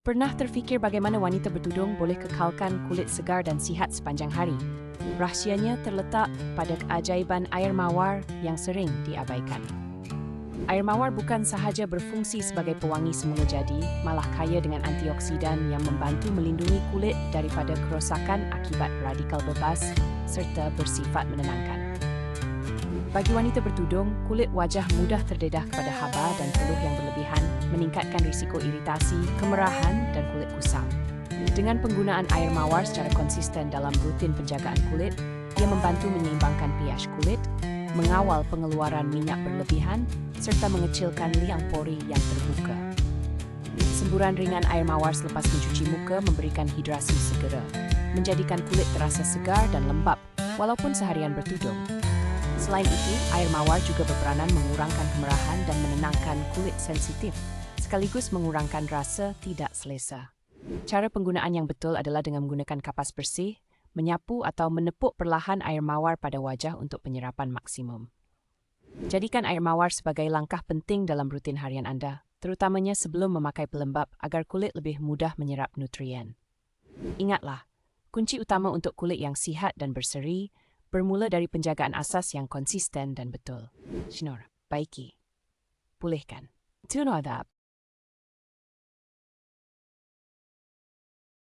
Pernah terfikir bagaimana wanita bertudung boleh kekalkan kulit segar dan sihat sepanjang hari? Rahsianya terletak pada keajaiban air mawar yang sering diabaikan. Air mawar bukan sahaja berfungsi sebagai pewangi semula jadi, malah kaya dengan antioksidan yang membantu melindungi kulit daripada kerosakan akibat radikal bebas serta bersifat menenangkan. Bagi wanita bertudung, kulit wajah mudah terdedah kepada haba dan peluh yang berlebihan, meningkatkan risiko iritasi, kemerahan dan kulit kusam. Dengan penggunaan air mawar secara konsisten dalam rutin penjagaan kulit, ia membantu menyeimbangkan pH kulit, mengawal pengeluaran minyak berlebihan, serta mengecilkan liang pori yang terbuka. Semburan ringan air mawar selepas mencuci muka memberikan hidrasi segera, menjadikan kulit terasa segar dan lembap walaupun seharian bertudung. Selain itu, air mawar juga berperanan mengurangkan kemerahan dan menenangkan kulit sensitif, sekaligus mengurangkan rasa tidak selesa. Cara penggunaan yang betul adalah dengan menggunakan kapas bersih, menyapu atau menepuk perlahan air mawar pada wajah untuk penyerapan maksimum. Jadikan air mawar sebagai langkah penting dalam rutin harian Anda, terutamanya sebelum memakai pelembap agar kulit lebih mudah menyerap nutrien. Ingatlah, kunci utama untuk kulit yang sihat dan berseri bermula dari penjagaan asas yang konsisten dan betul. Shinor, baiki, pulihkan. Tunodap.